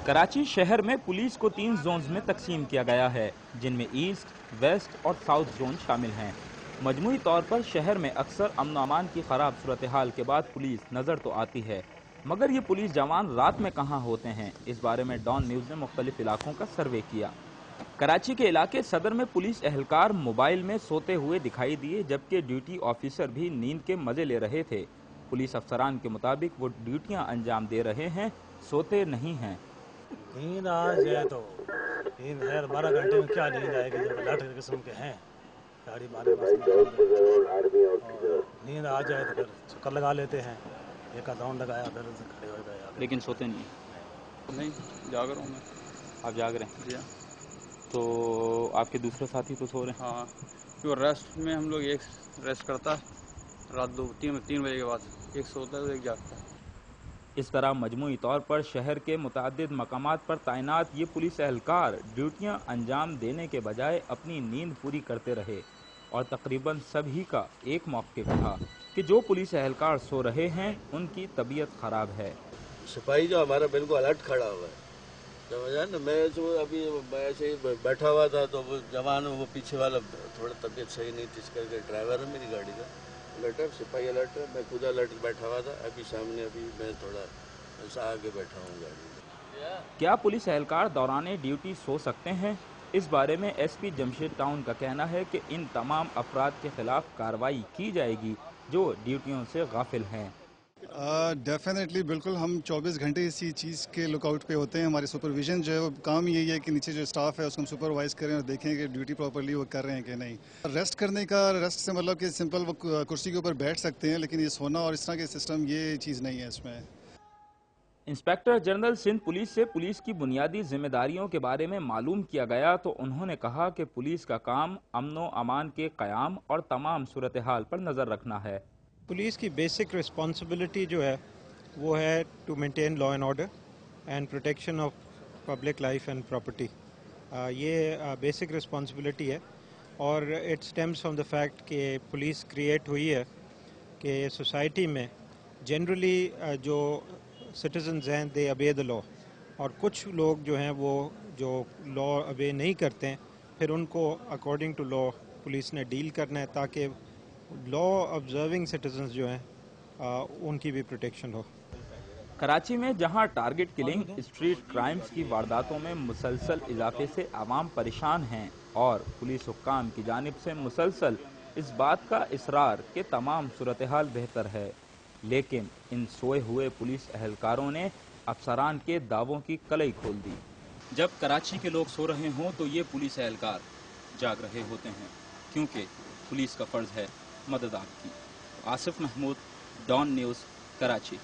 कराची शहर में पुलिस को 3 जोन्स में तकसीम किया गया है, जिनमें ईस्ट, वेस्ट और साउथ जोन शामिल हैं। मजमूई तौर पर शहर में अक्सर अमन अमान की खराब सूरत हाल के बाद पुलिस नजर तो आती है, मगर ये पुलिस जवान रात में कहाँ होते हैं, इस बारे में डॉन न्यूज़ ने मुख्तलिफ इलाकों का सर्वे किया। कराची के इलाके सदर में पुलिस एहलकार मोबाइल में सोते हुए दिखाई दिए, जबकि ड्यूटी ऑफिसर भी नींद के मजे ले रहे थे। पुलिस अफसरान के मुताबिक वो ड्यूटियां अंजाम दे रहे हैं, सोते नहीं हैं। नींद आ जाए तो नींद है, 12 घंटे में क्या नींद आएगी जब अलर्ट किस्म के हैं। गाड़ी मारे नींद आ जाए तो फिर चक्कर लगा लेते हैं, एक राउंड लगाया फिर खड़े हो गए। लेकिन सोते नहीं जाग रहा हूँ मैं। आप जाग रहे हैं? जी हाँ। तो आपके दूसरे साथी तो सो रहे हैं? हाँ, क्यों रेस्ट में हम लोग एक रेस्ट करता है रात 2-3 बजे के बाद, एक सोता है तो एक जागता है। इस तरह मजमूई तौर पर शहर के मुतादिद मकामात पर तैनात ये पुलिस एहलकार ड्यूटियां अंजाम देने के बजाय अपनी नींद पूरी करते रहे, और तकरीबन सभी का एक मौक़िफ़ था कि जो पुलिस एहलकार सो रहे हैं उनकी तबीयत खराब है। सिपाही जो हमारा बिल्कुल अलर्ट खड़ा हुआ है, समझा ना। मैं जो अभी ऐसे ही बैठा हुआ था तो वो जवान वो पीछे वाला थोड़ा तबीयत सही नहीं थी, इस करके ड्राइवर है मेरी गाड़ी का अलर्ट है, सिपाही अलर्ट है, मैं खुद अलर्ट बैठा हुआ था। अभी सामने अभी मैं थोड़ा ऐसा आगे बैठा हूँ गाड़ी में। क्या पुलिस एहलकार दौरान ड्यूटी सो सकते हैं? इस बारे में एसपी जमशेद टाउन का कहना है कि इन तमाम अफराद के खिलाफ कार्रवाई की जाएगी जो ड्यूटियों से गाफिल हैं। डेफिनेटली बिल्कुल, हम 24 घंटे इसी चीज़ के लुकआउट पे होते हैं। हमारे सुपरविजन जो है वो काम यही है कि नीचे जो स्टाफ है उसको हम सुपरवाइज करें और देखें कि ड्यूटी प्रॉपर्ली वो कर रहे हैं कि नहीं। रेस्ट करने का, रेस्ट से मतलब कि सिंपल वो कुर्सी के ऊपर बैठ सकते हैं, लेकिन ये सोना और इस तरह के सिस्टम ये चीज़ नहीं है इसमें। इंस्पेक्टर जनरल सिंध पुलिस से पुलिस की बुनियादी जिम्मेदारियों के बारे में मालूम किया गया तो उन्होंने कहा कि पुलिस का काम अमन अमान के क़याम और तमाम सूरत हाल पर नज़र रखना है। पुलिस की बेसिक रिस्पॉन्सिबिलिटी जो है वो है to maintain law and order and protection of public life and property. ये बेसिक रिस्पॉन्सिबिलिटी है और it stems from the fact कि पुलिस क्रिएट हुई है कि सोसाइटी में जनरली जो सिटीजन्स हैं दे अबे द लॉ, और कुछ लोग जो हैं वो जो लॉ अबे नहीं करते हैं फिर उनको अकॉर्डिंग टू लॉ पुलिस ने डील करना है ताकि लॉ ऑब्जर्विंग सिटीजन्स जो हैं उनकी भी प्रोटेक्शन हो। कराची में जहां टारगेट किलिंग, स्ट्रीट क्राइम्स की वारदातों में मुसलसल इजाफे से आवाम परेशान हैं और पुलिस हुक्काम की जानिब से मुसलसल इस बात का इसरार कि तमाम सूरत हाल बेहतर है, लेकिन इन सोए हुए पुलिस एहलकारों ने अफसरान के दावों की कलई खोल दी। जब कराची के लोग सो रहे हों तो ये पुलिस एहलकार जाग रहे होते हैं, क्योंकि पुलिस का फर्ज है मदद आपकी। Asif Mahmood, Dawn news, Karachi.